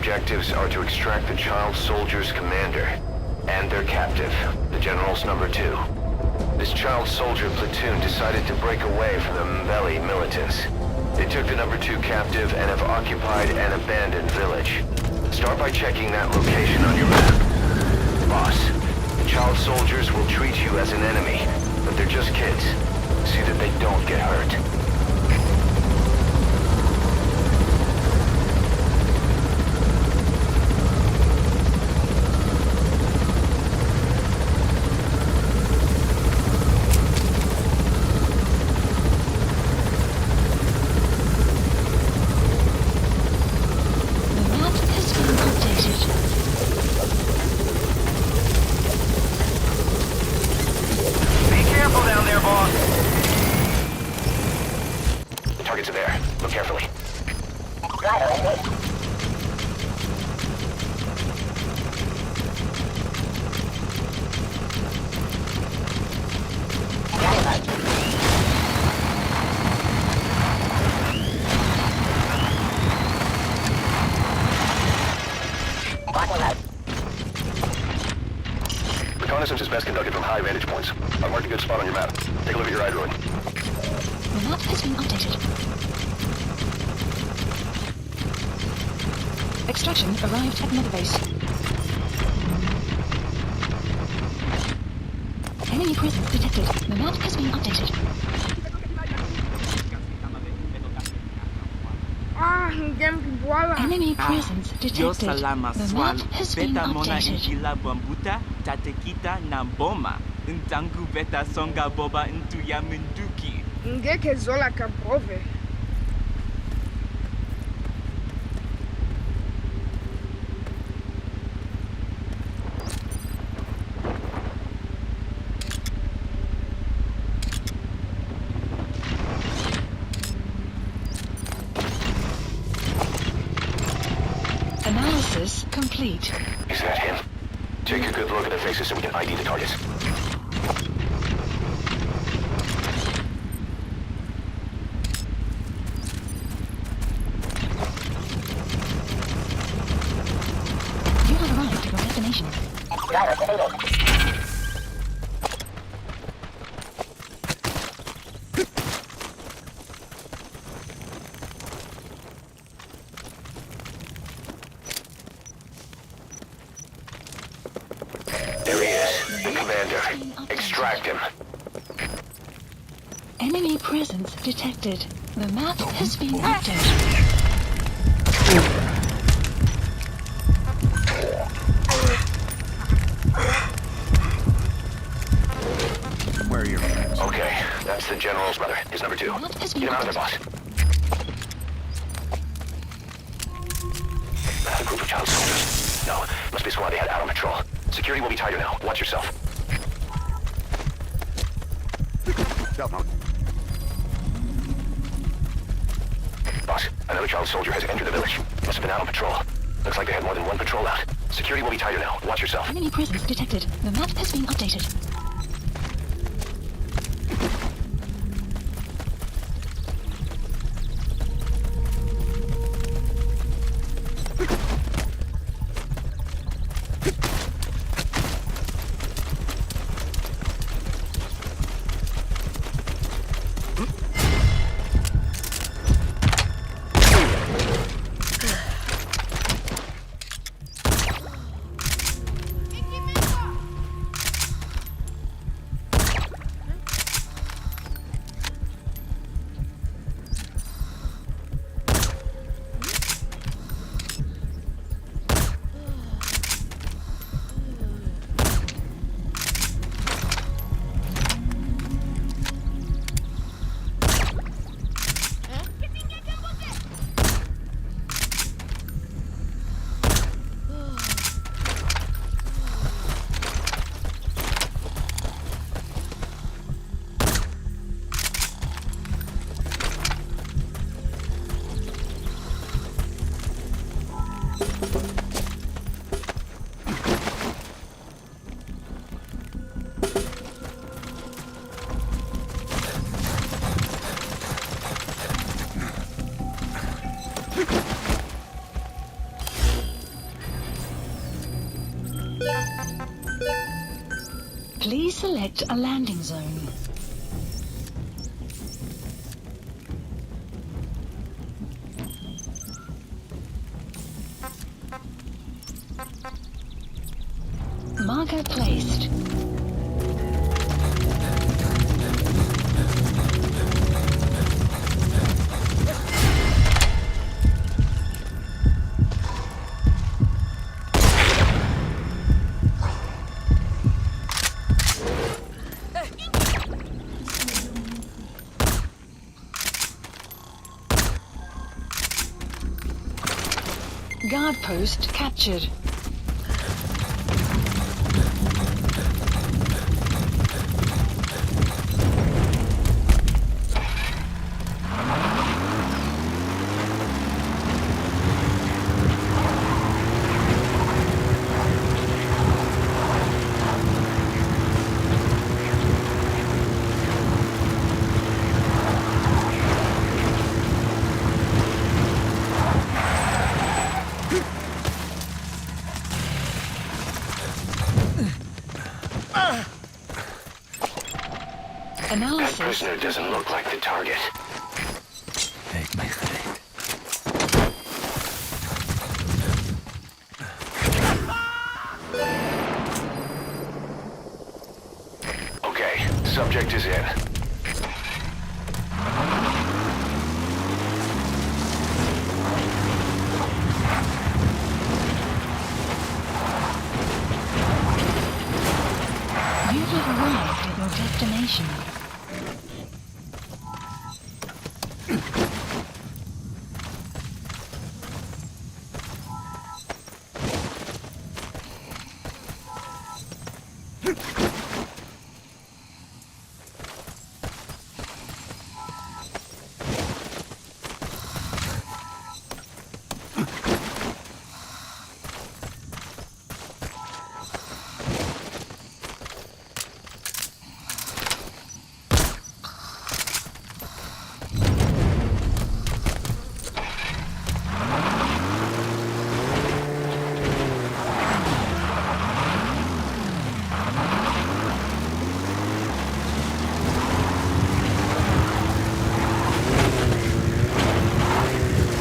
objectives are to extract the child soldier's commander and their captive, the General's #2. This child soldier platoon decided to break away from the Mbeli militants. They took the #2 captive and have occupied an abandoned village. Start by checking that location on your map. Boss, the child soldiers will treat you as an enemy, but they're just kids. See that they don't get hurt. Reconnaissance is best conducted from high vantage points. I've marked a good spot on your map. Take a look at your iDroid. The map has been updated. Extraction arrived at Mother Base. Enemy presence detected. The map has been updated. Enemy presence detected. Yo salama The swal. map has been Beta mona updated. injila bambuta, tatekita na boma. Ntangu beta songa boba intuya minduki. Ngeke zola kabrove. Analysis complete. Is that him? Take a good look at their faces so we can ID the targets. You have arrived at your destination. There he is, the commander. Extract him. Enemy presence detected. The map has been updated. Where are your friends? Okay, that's the General's brother, his #2. The map has been Get him out of there, updated. boss. Another group of child soldiers. No, must be a squad they had out on patrol. Security will be tighter now. Watch yourself. Stealth mode. Boss, another child soldier has entered the village. Must have been out on patrol. Looks like they had more than one patrol out. Security will be tighter now. Watch yourself. Enemy presence detected. The map has been updated. Please select a landing zone. Marker placed. Guard post captured. That Analysis. prisoner doesn't look like the target. Okay, subject is in. You have arrived at your destination.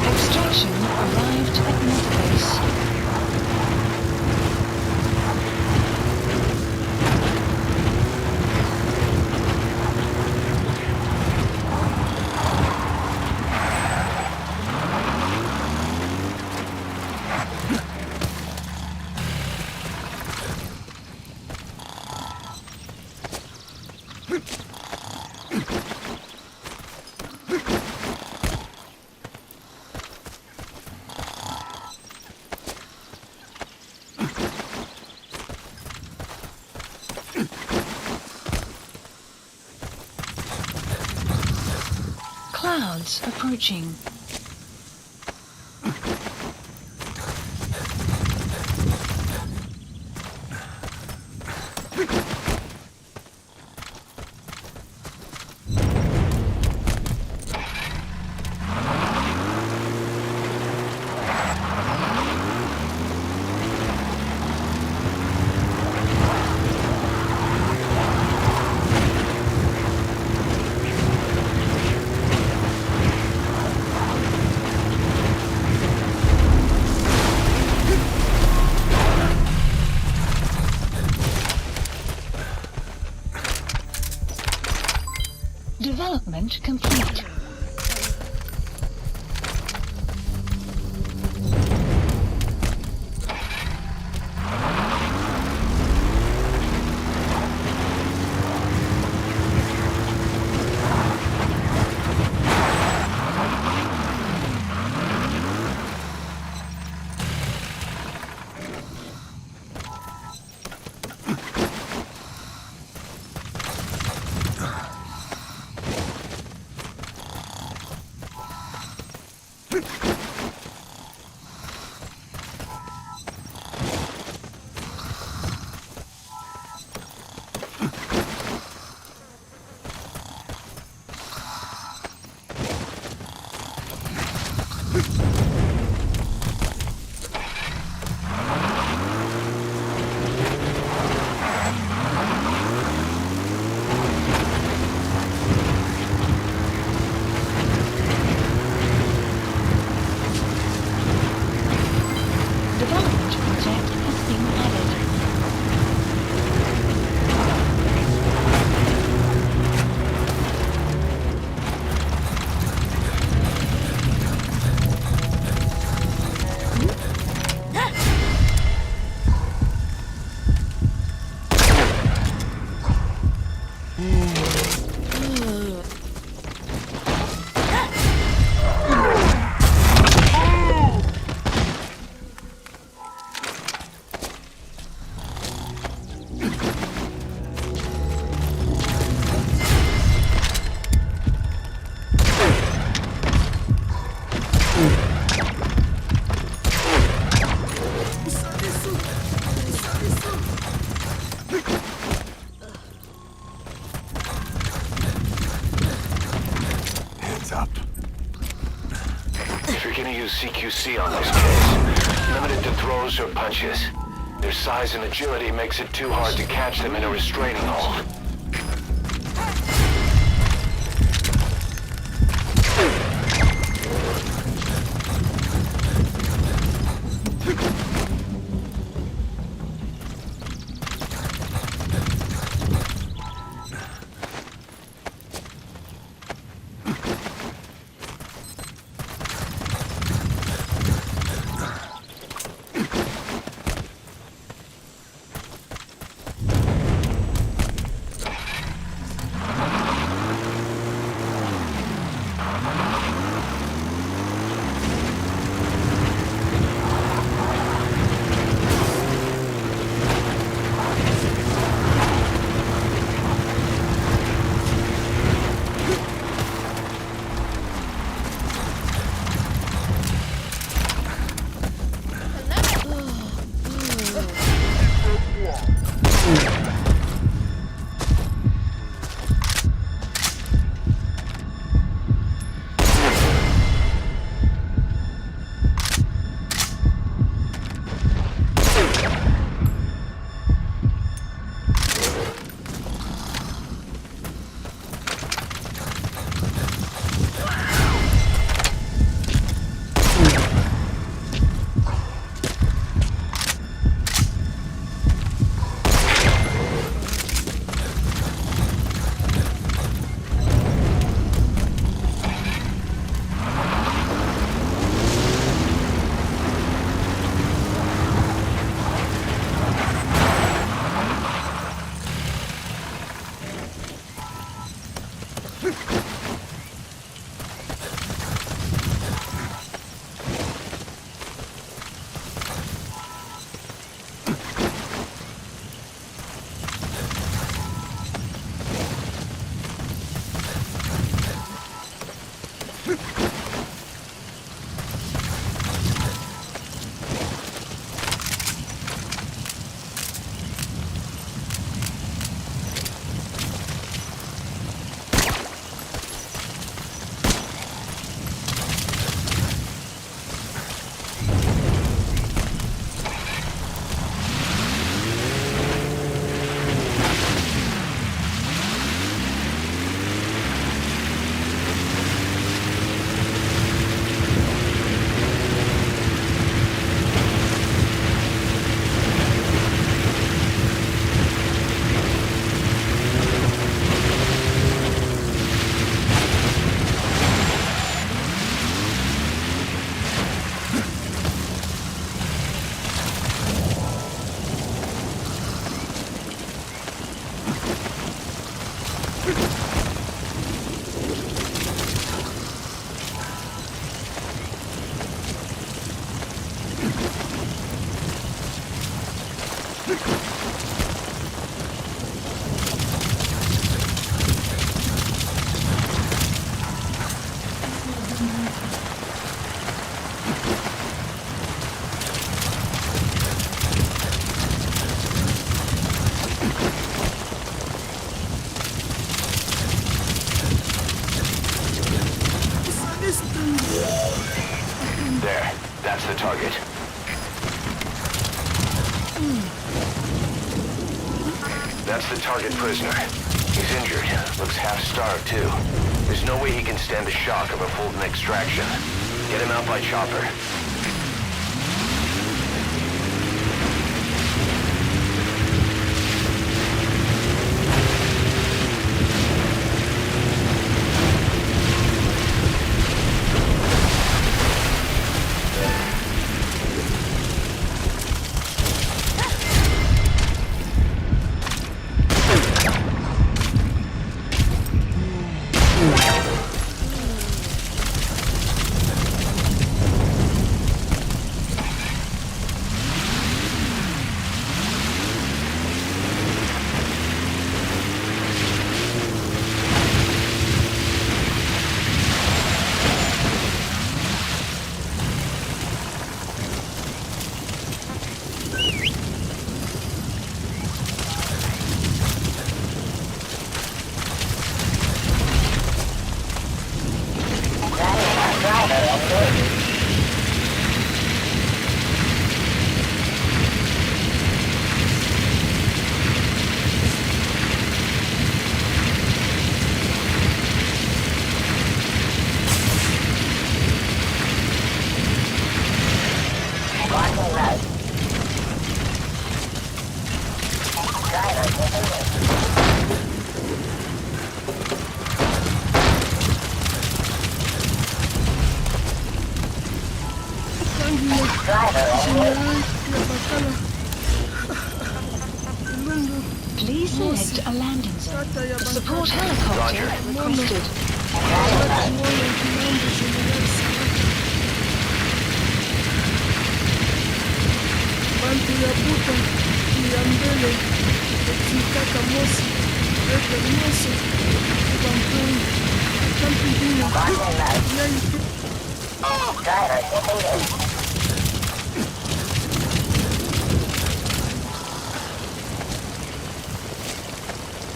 Extraction arrived at North Base. Clouds approaching. Development complete. CQC on this case. Limited to throws or punches. Their size and agility makes it too hard to catch them in a restraining hold. There, that's the target. That's the target prisoner. He's injured. Looks half-starved, too. There's no way he can stand the shock of a Fulton extraction. Get him out by chopper. Please select a landing zone. Support helicopter requested. Bantu ya puta ya mbele ekitaka mosi ete nyonso bamponi kampidina yai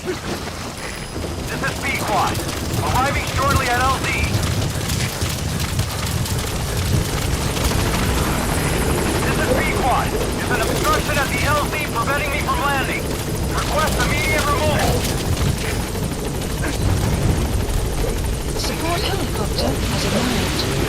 This is B-Quad. Arriving shortly at LZ. This is B-Quad. There's an obstruction at the LZ preventing me from landing. Request immediate removal. Support helicopter has arrived.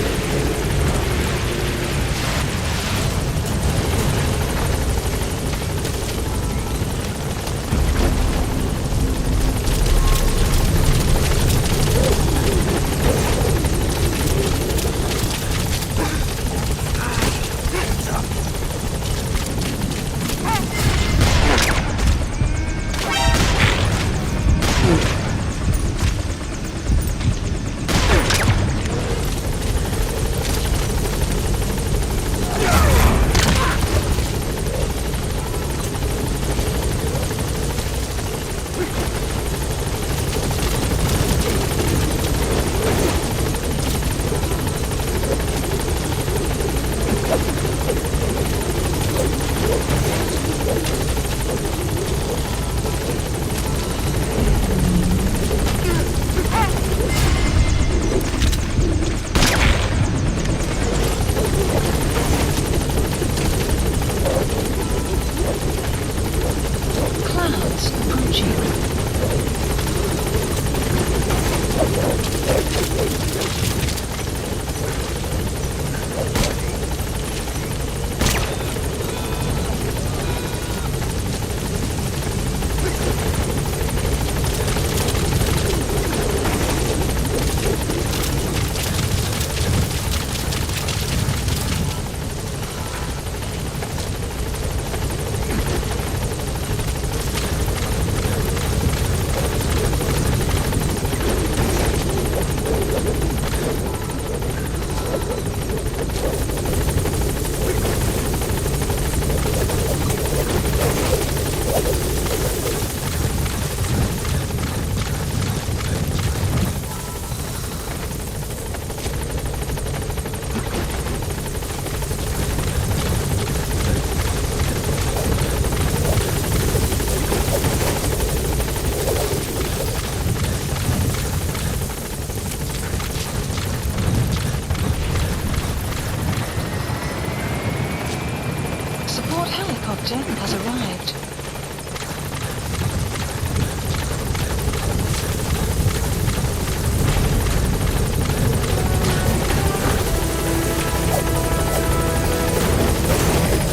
helicopter has arrived.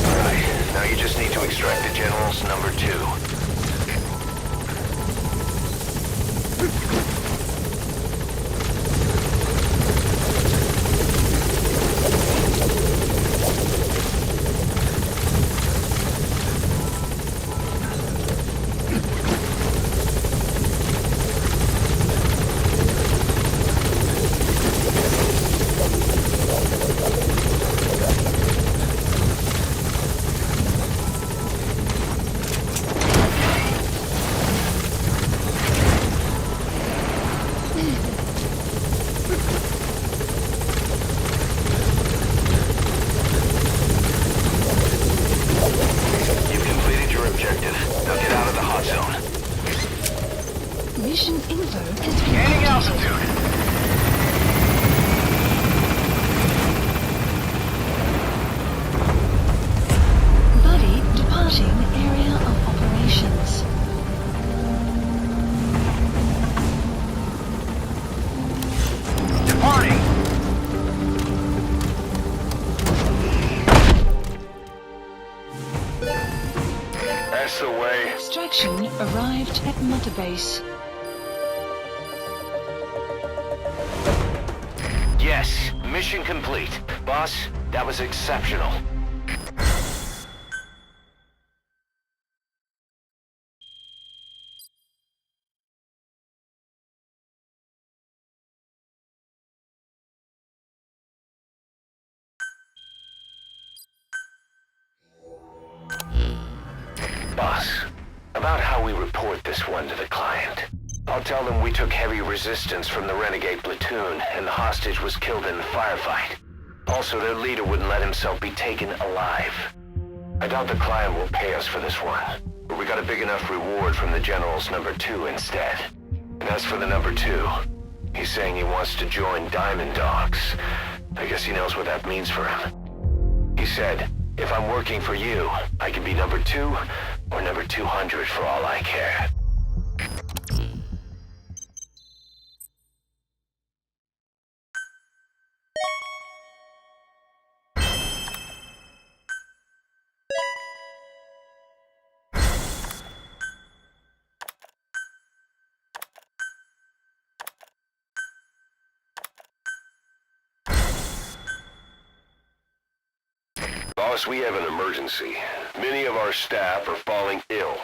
Alright, now you just need to extract the General's number 2. Mission info has been Gaining updated. altitude. Buddy departing area of operations. Departing. this the way? Extraction arrived at Mother Base. Yes, mission complete. Boss, that was exceptional. Boss, about how we report this one to the client. I'll tell them we took heavy resistance from the renegade platoon and the hostage was killed in the firefight. Also, their leader wouldn't let himself be taken alive. I doubt the client will pay us for this one, but we got a big enough reward from the General's number 2 instead. And as for the number 2, he's saying he wants to join Diamond Dogs. I guess he knows what that means for him. He said, if I'm working for you, I can be number 2 or number 200 for all I care. Boss, we have an emergency. Many of our staff are falling ill.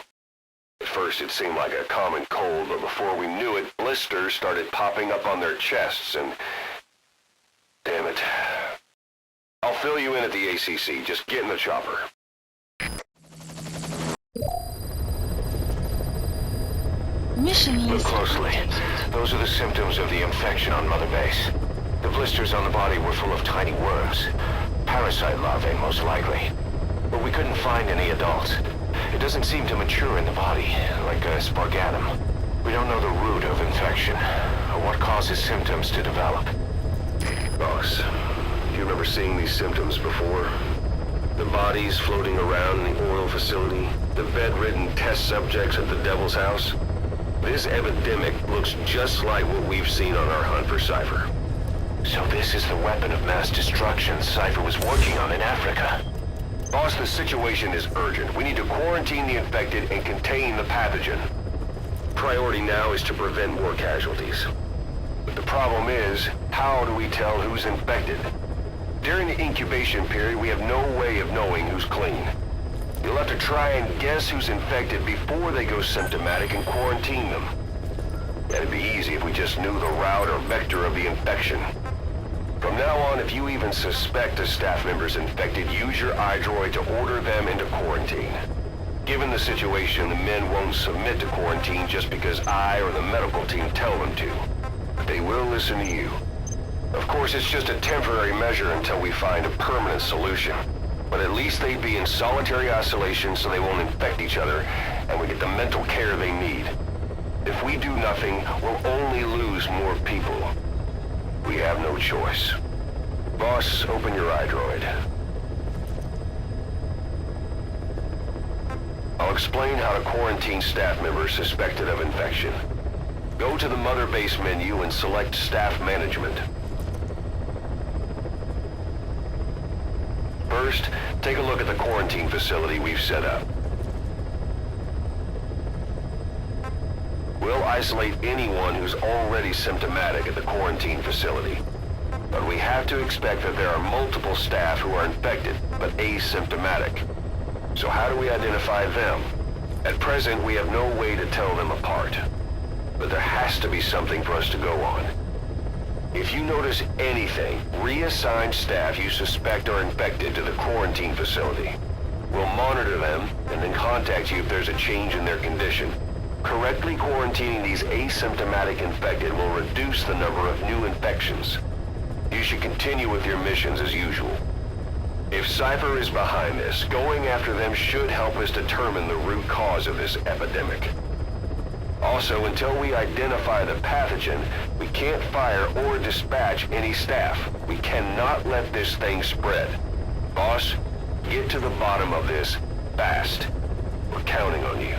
At first it seemed like a common cold, but before we knew it, blisters started popping up on their chests and... Damn it. I'll fill you in at the ACC. Just get in the chopper. Mission Look list closely. updated. Those are the symptoms of the infection on Mother Base. The blisters on the body were full of tiny worms. Parasite larvae, most likely. But we couldn't find any adults. It doesn't seem to mature in the body, like a spargatum. We don't know the root of infection, or what causes symptoms to develop. Boss, do you remember seeing these symptoms before? The bodies floating around in the oil facility, the bedridden test subjects at the Devil's House. This epidemic looks just like what we've seen on our hunt for Cypher. So this is the weapon of mass destruction Cypher was working on in Africa. Boss, the situation is urgent. We need to quarantine the infected and contain the pathogen. Priority now is to prevent more casualties. But the problem is, how do we tell who's infected? During the incubation period, we have no way of knowing who's clean. You'll have to try and guess who's infected before they go symptomatic and quarantine them. That'd be easy if we just knew the route or vector of the infection. From now on, if you even suspect a staff member's infected, use your iDroid to order them into quarantine. Given the situation, the men won't submit to quarantine just because I or the medical team tell them to. But they will listen to you. Of course, it's just a temporary measure until we find a permanent solution. But at least they'd be in solitary isolation so they won't infect each other, and we get the mental care they need. If we do nothing, we'll only lose more people. We have no choice. Boss, open your iDroid. I'll explain how to quarantine staff members suspected of infection. Go to the Mother Base menu and select Staff Management. First, take a look at the quarantine facility we've set up. We'll isolate anyone who's already symptomatic at the quarantine facility. But we have to expect that there are multiple staff who are infected, but asymptomatic. So how do we identify them? At present, we have no way to tell them apart. But there has to be something for us to go on. If you notice anything, reassign staff you suspect are infected to the quarantine facility. We'll monitor them and then contact you if there's a change in their condition. Correctly quarantining these asymptomatic infected will reduce the number of new infections. You should continue with your missions as usual. If Cypher is behind this, going after them should help us determine the root cause of this epidemic. Also, until we identify the pathogen, we can't fire or dispatch any staff. We cannot let this thing spread. Boss, get to the bottom of this fast. We're counting on you.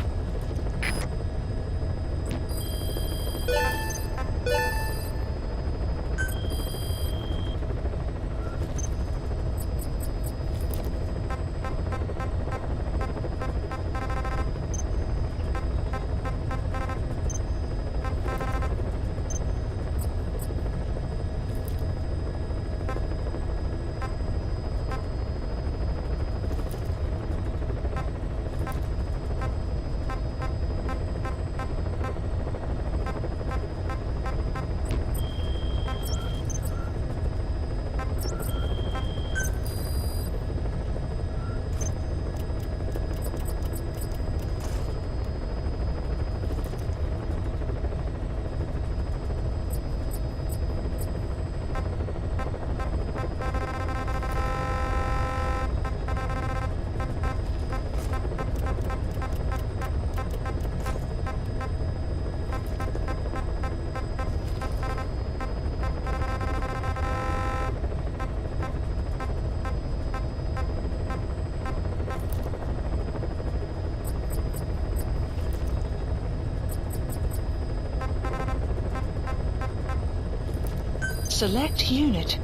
Select unit.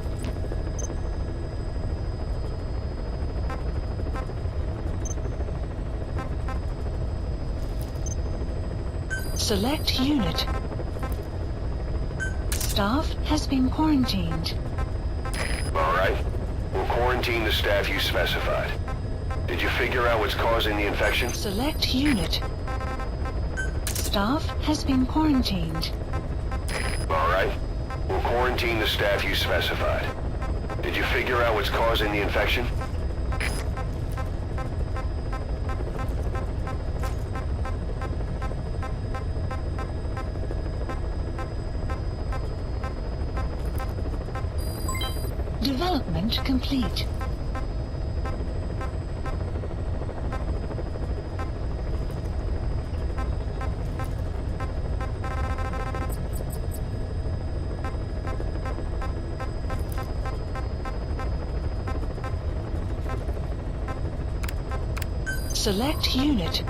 Select unit. Staff has been quarantined. All right. We'll quarantine the staff you specified. Did you figure out what's causing the infection? Select unit. Staff has been quarantined. All right. We'll quarantine the staff you specified. Did you figure out what's causing the infection? Development complete. Select unit.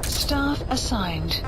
Staff assigned.